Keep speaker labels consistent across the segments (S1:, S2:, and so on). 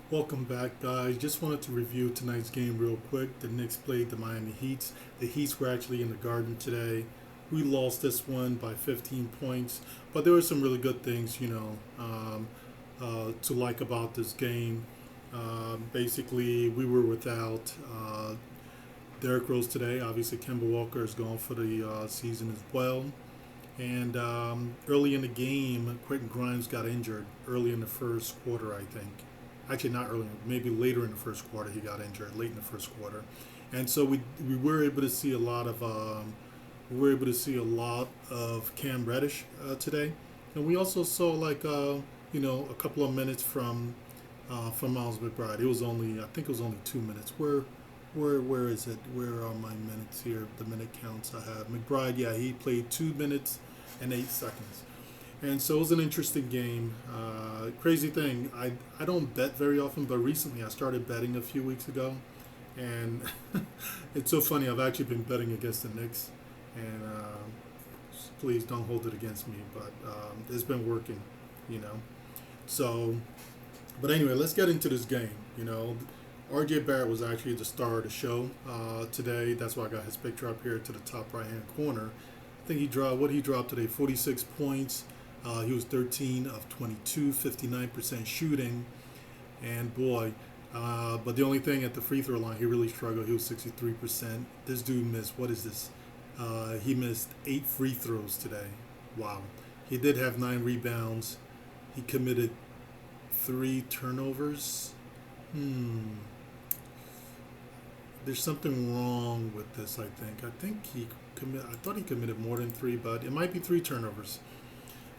S1: Welcome back, guys. Just wanted to review tonight's game real quick. The Knicks played the Miami Heat. The Heats were actually in the Garden today. We lost this one by 15 points, but there were some really good things, to like about this game. Basically, we were without Derrick Rose today. Obviously, Kemba Walker is gone for the season as well. And early in the game, Quentin Grimes got injured early in the first quarter, I think. Actually, not early, maybe later in the first quarter, he got injured, late in the first quarter. And so we were able to see a lot of Cam Reddish today, and we also saw a couple of minutes from Miles McBride. It was only I think it was only 2 minutes. Where is it? Where are my minutes here? The minute counts I have. McBride, yeah, he played 2 minutes and 8 seconds. And so it was an interesting game. Crazy thing, I don't bet very often, but recently I started betting a few weeks ago. And it's so funny, I've actually been betting against the Knicks. And please don't hold it against me, but it's been working, you know. So, but anyway, let's get into this game. RJ Barrett was actually the star of the show today. That's why I got his picture up here to the top right hand corner. I think he dropped today? 46 points. He was 13 of 22, 59% shooting. And boy, but the only thing at the free throw line, he really struggled. He was 63%. This dude missed, what is this? He missed 8 free throws today. Wow. He did have 9 rebounds. He committed 3 turnovers. There's something wrong with this, I thought he committed more than 3, but it might be 3 turnovers.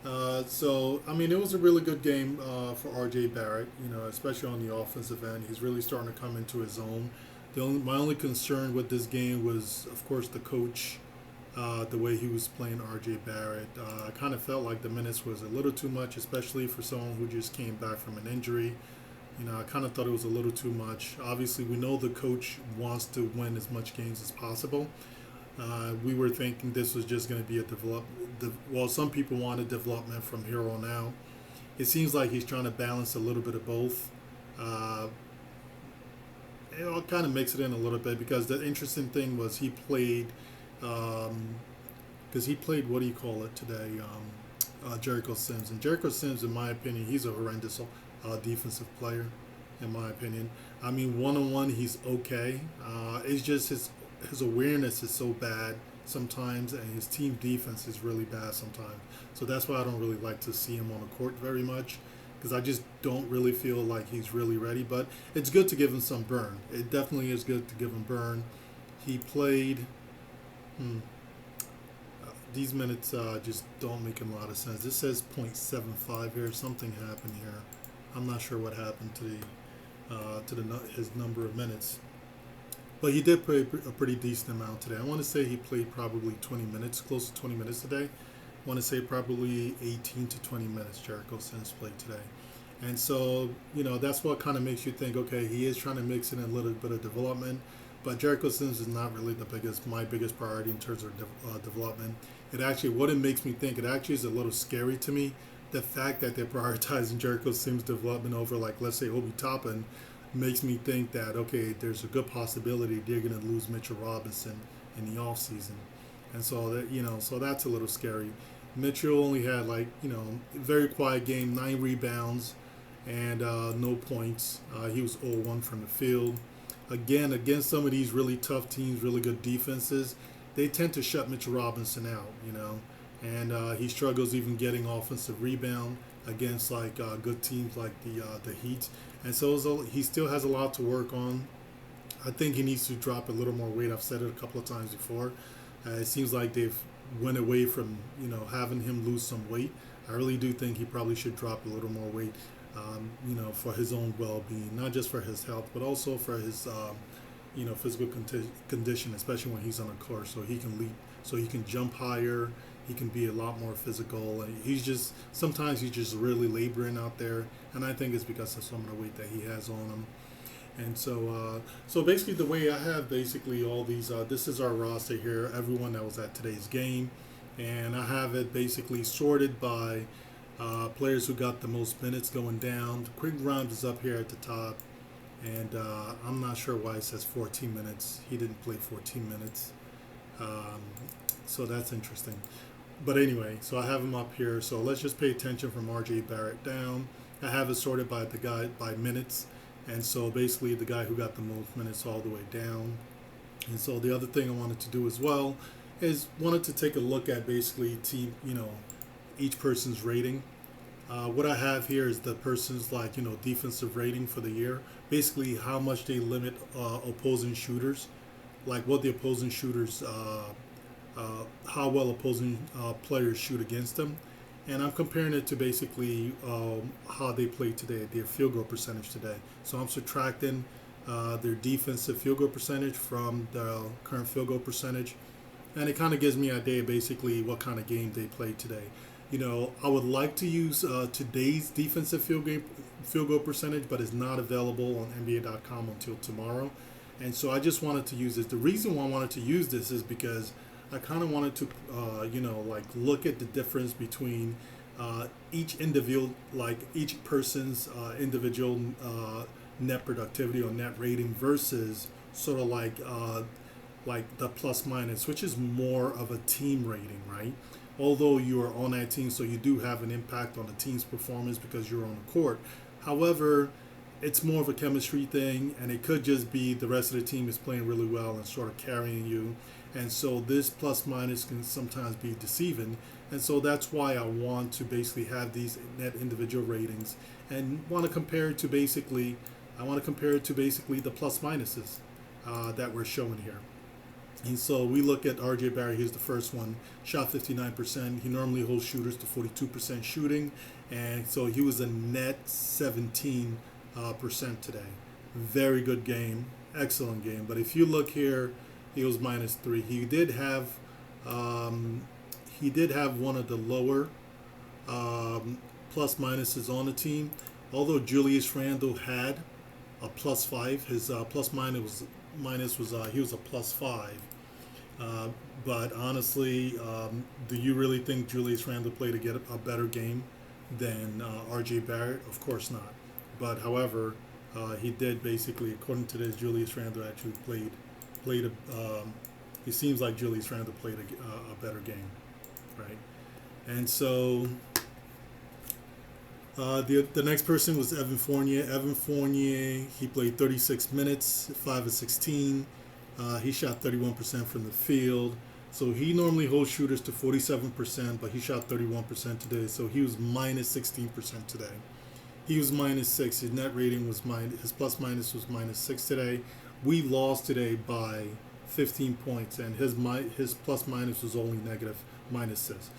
S1: I mean, it was a really good game for R.J. Barrett, especially on the offensive end. He's really starting to come into his own. My only concern with this game was, of course, the coach, the way he was playing R.J. Barrett. I kind of felt like the minutes was a little too much, especially for someone who just came back from an injury. I kind of thought it was a little too much. Obviously, we know the coach wants to win as much games as possible. We were thinking this was just going to be a some people wanted development from here on out. It seems like he's trying to balance a little bit of both. I'll kind of mix it in a little bit because the interesting thing was he played, because he played, what do you call it today? Jericho Sims. And Jericho Sims, in my opinion, he's a horrendous defensive player, in my opinion. I mean, one-on-one, he's okay. It's just his awareness is so bad sometimes, and his team defense is really bad sometimes. So that's why I don't really like to see him on the court very much, because I just don't really feel like he's really ready. But it's good to give him some burn. It definitely is good to give him burn. He played. These minutes just don't make a lot of sense. This says .75 here. Something happened here. I'm not sure what happened to his number of minutes. But he did play a pretty decent amount today. I want to say he played probably 20 minutes, close to 20 minutes today. I want to say probably 18 to 20 minutes Jericho Sims played today. And so, that's what kind of makes you think, okay, he is trying to mix in a little bit of development. But Jericho Sims is not really my biggest priority in terms of development. What it makes me think, it actually is a little scary to me. The fact that they're prioritizing Jericho Sims' development over, let's say, Obi Toppin, makes me think that, okay, there's a good possibility they're going to lose Mitchell Robinson in the offseason. And so so that's a little scary. Mitchell only had very quiet game, 9 rebounds and no points. He was 0-1 from the field. Again, against some of these really tough teams, really good defenses, they tend to shut Mitchell Robinson out, and he struggles even getting offensive rebound against good teams like the Heat. And so he still has a lot to work on. I think he needs to drop a little more weight. I've said it a couple of times before. It seems like they've went away from having him lose some weight. I really do think he probably should drop a little more weight, for his own well-being, not just for his health, but also for his physical condition, especially when he's on a court, so he can leap, so he can jump higher. He can be a lot more physical, and sometimes he's just really laboring out there, and I think it's because of some of the weight that he has on him. And so basically the way I have basically all these, this is our roster here, everyone that was at today's game, and I have it basically sorted by Players who got the most minutes going down. Quick Grimes is up here at the top, and I'm not sure why it says 14 minutes. He didn't play 14 minutes, um, so that's interesting. But anyway, so I have him up here. So let's just pay attention from R.J. Barrett down. I have it sorted by the guy by minutes, and so basically the guy who got the most minutes all the way down. And so the other thing I wanted to do as well is wanted to take a look at basically team, each person's rating. What I have here is the person's defensive rating for the year. Basically, how much they limit opposing shooters, like what the opposing shooters, how well opposing players shoot against them, and I'm comparing it to basically how they played today, their field goal percentage today. So I'm subtracting their defensive field goal percentage from the current field goal percentage, and it kind of gives me an idea basically what kind of game they played today. I would like to use today's defensive field goal percentage, but it's not available on NBA.com until tomorrow. And so I just wanted to use this. The reason why I wanted to use this is because I kind of wanted to, look at the difference between each individual, each person's individual net productivity or net rating versus sort of like the plus minus, which is more of a team rating, right? Although you are on that team, so you do have an impact on the team's performance because you're on the court. However, it's more of a chemistry thing, and it could just be the rest of the team is playing really well and sort of carrying you. And so this plus minus can sometimes be deceiving. And so that's why I want to basically have these net individual ratings and want to compare it to basically, the plus minuses that we're showing here. And so we look at R.J. Barrett. Here's the first one. Shot 59%. He normally holds shooters to 42% shooting. And so he was a net 17% today. Very good game. Excellent game. But if you look here, he was -3. He did have one of the lower plus minuses on the team. Although Julius Rander had a +5, his plus minus was he was a +5. But honestly, do you really think Julius Rander played to get a better game than R.J. Barrett? Of course not. But however, he did basically, according to this, Julius Rander actually played it seems like Julius Rander played a better game, right? And so the next person was Evan Fournier. Evan Fournier, he played 36 minutes, 5 of 16. He shot 31% from the field. So he normally holds shooters to 47%, but he shot 31% today. So he was -16% today. He was -6. His net rating was his plus minus was -6 today. We lost today by 15 points, and his plus minus was only -6.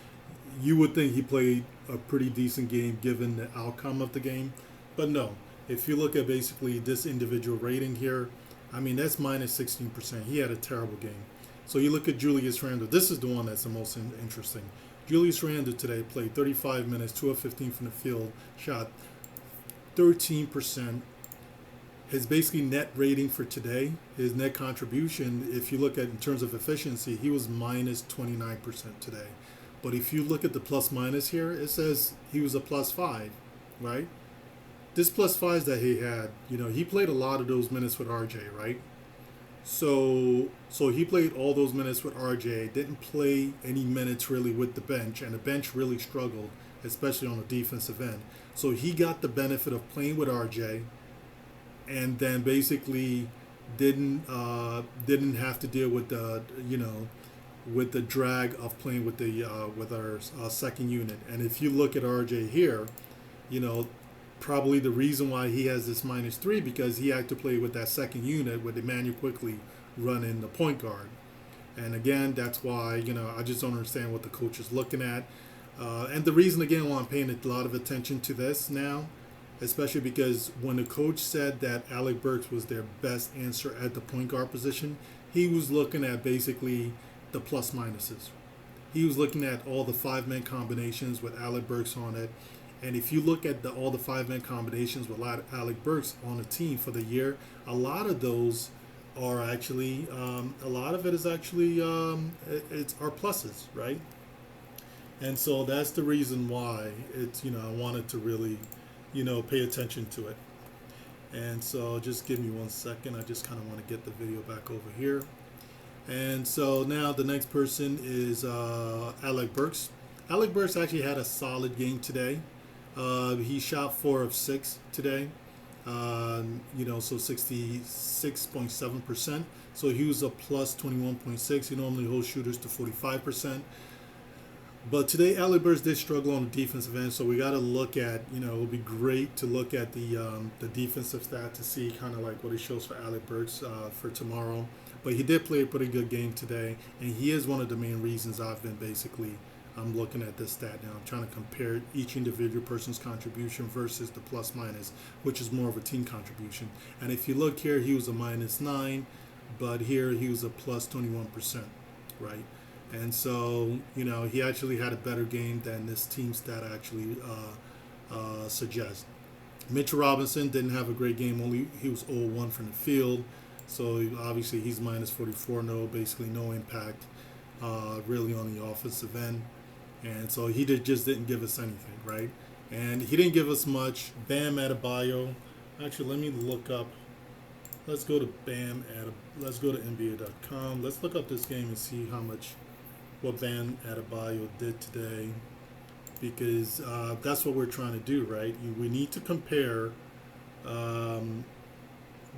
S1: You would think he played a pretty decent game given the outcome of the game, but no. If you look at basically this individual rating here, I mean, that's -16%. He had a terrible game. So you look at Julius Rander. This is the one that's the most interesting. Julius Rander today played 35 minutes, 2 of 15 from the field, shot 13%. His basically net rating for today, his net contribution, if you look at in terms of efficiency, he was -29% today. But if you look at the plus minus here, it says he was a +5, right? This +5s that he had, he played a lot of those minutes with RJ, right? So he played all those minutes with RJ, didn't play any minutes really with the bench, and the bench really struggled, especially on the defensive end. So he got the benefit of playing with RJ, and then basically didn't have to deal with the drag of playing with our second unit. And if you look at RJ here, probably the reason why he has this -3 because he had to play with that second unit with Emmanuel quickly running the point guard. And again, that's why I just don't understand what the coach is looking at. And the reason again why I'm paying a lot of attention to this now, especially because when the coach said that Alec Burks was their best answer at the point guard position, he was looking at basically the plus minuses. He was looking at all the 5-man combinations with Alec Burks on it. And if you look at all the 5-man combinations with Alec Burks on the team for the year, a lot of those are actually, a lot of it is actually, it's our pluses, right? And so that's the reason why it's, I wanted to really, pay attention to it. And so just give me 1 second. I just kind of want to get the video back over here. And so now the next person is Alec Burks. Alec Burks actually had a solid game today. He shot 4 of 6 today. So 66.7%. So he was a plus 21.6. He normally holds shooters to 45%. But today, Alec Burks did struggle on the defensive end, so we got to look at, it would be great to look at the defensive stat to see kind of like what it shows for Alec Burks for tomorrow. But he did play a pretty good game today, and he is one of the main reasons I'm looking at this stat now. I'm trying to compare each individual person's contribution versus the plus minus, which is more of a team contribution. And if you look here, he was a -9, but here he was a plus 21%, right? And so, he actually had a better game than this team stat actually suggests. Mitchell Robinson didn't have a great game. He was 0-1 from the field. So obviously he's -44, basically no impact really on the offensive end. And so he just didn't give us anything, right? And he didn't give us much. Bam Adebayo. Actually, let me look up. Let's go to let's go to NBA.com. Let's look up this game and see what Bam Adebayo did today, because that's what we're trying to do, right? We need to compare.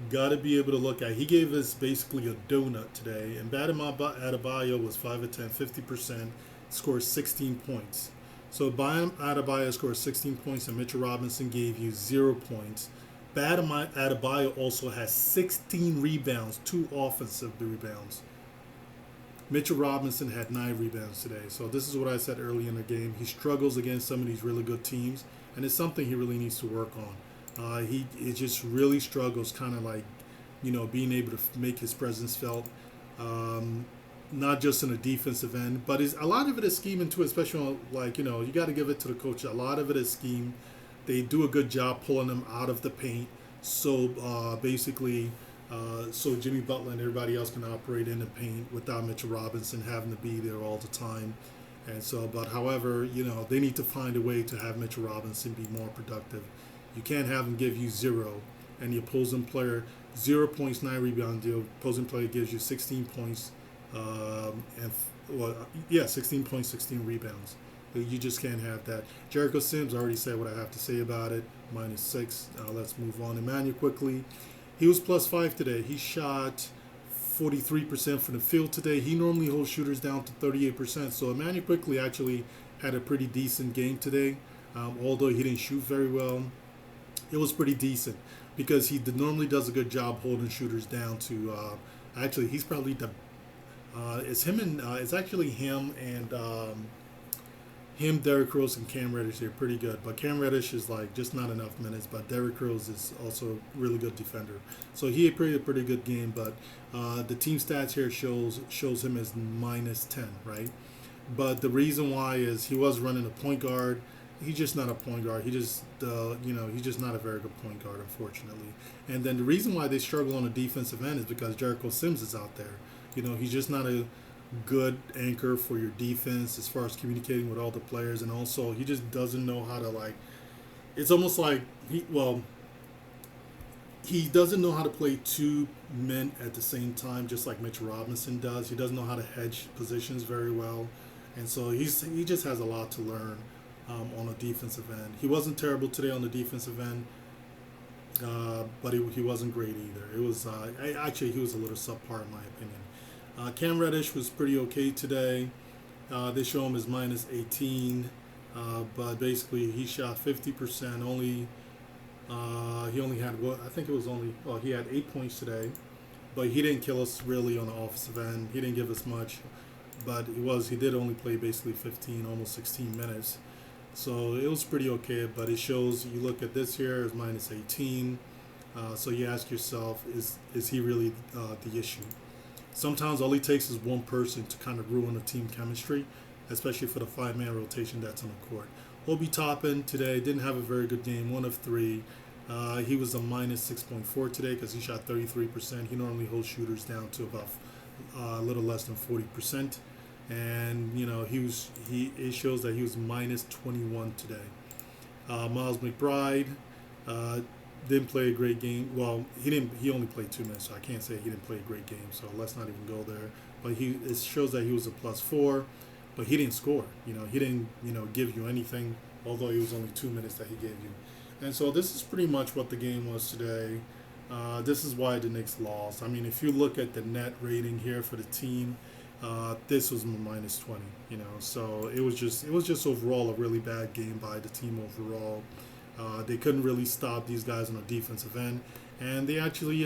S1: Got to be able to look at. He gave us basically a donut today, and Bam Adebayo was 5 of 10, 50%, scored 16 points. So Bam Adebayo scored 16 points, and Mitchell Robinson gave you 0 points. Bam Adebayo also has 16 rebounds, 2 offensive rebounds. Mitchell Robinson had 9 rebounds today. So this is what I said early in the game. He struggles against some of these really good teams, and it's something he really needs to work on. He just really struggles, kind of like, being able to make his presence felt, not just in the defensive end, but a lot of it is scheming too, especially you got to give it to the coach. A lot of it is scheme. They do a good job pulling them out of the paint. So basically, so Jimmy Butler and everybody else can operate in the paint without Mitchell Robinson having to be there all the time. And so, but however, they need to find a way to have Mitchell Robinson be more productive. You can't have him give you 0, and the opposing player 0 points, 9 rebounds. The opposing player gives you 16 points, 16 points, 16 rebounds. You just can't have that. Jericho Sims, I already said what I have to say about it. -6. Let's move on. Emmanuel quickly. He was +5 today. He shot 43% from the field today. He normally holds shooters down to 38%. So Emmanuel quickly actually had a pretty decent game today. Although he didn't shoot very well, it was pretty decent because he normally does a good job holding shooters down to. Actually, he's probably it's actually him and Derrick Rose and Cam Reddish. They're pretty good, but Cam Reddish is just not enough minutes. But Derrick Rose is also a really good defender, so he had a pretty good game. But the team stats here shows him as -10, right? But the reason why is he was running a point guard. He's just not a point guard. He's just not a very good point guard, unfortunately. And then the reason why they struggle on the defensive end is because Jericho Sims is out there. He's just not a good anchor for your defense as far as communicating with all the players, and also he just doesn't know how to it's almost like he doesn't know how to play 2 men at the same time, just like Mitchell Robinson does. He doesn't know how to hedge positions very well, and so he just has a lot to learn on the defensive end. He wasn't terrible today on the defensive end, but he wasn't great either. It was actually he was a little subpar in my opinion. Cam Reddish was pretty okay today. They show him as -18, but basically he shot 50%. He only had he had 8 points today, but he didn't kill us really on the offensive end. He didn't give us much, but he did only play basically 15, almost 16 minutes. So it was pretty okay, but it shows, you look at this here, is -18. So you ask yourself, is he really the issue? Sometimes all he takes is one person to kind of ruin a team chemistry, especially for the 5-man rotation that's on the court. Obi Toppin today didn't have a very good game, 1 of 3. He was a -6.4 today because he shot 33%. He normally holds shooters down to about a little less than 40%. and it shows that he was minus 21 today. Miles McBride didn't play a great game. Well, he didn't. He only played 2 minutes, so I can't say he didn't play a great game. So let's not even go there. But it shows that he was a +4, but he didn't score. He didn't give you anything. Although it was only 2 minutes that he gave you. And so this is pretty much what the game was today. This is why the Knicks lost. I mean, if you look at the net rating here for the team, this was minus 20. So it was just overall a really bad game by the team overall. They couldn't really stop these guys on the defensive end, and they actually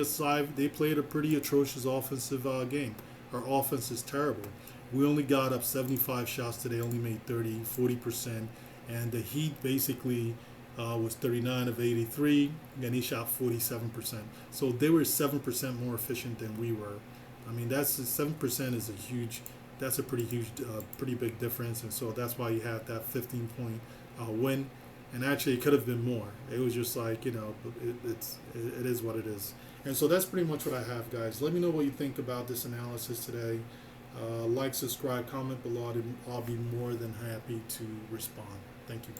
S1: they played a pretty atrocious offensive game. Our offense is terrible. We only got up 75 shots today, only made 40%, and the Heat basically was 39 of 83, and he shot 47%. So they were 7% more efficient than we were. I mean, 7% is that's a pretty huge, pretty big difference, and so that's why you had that 15-point win. And actually, it could have been more. It was just like, it is what it is. And so that's pretty much what I have, guys. Let me know what you think about this analysis today. Like, subscribe, comment below. I'll be more than happy to respond. Thank you.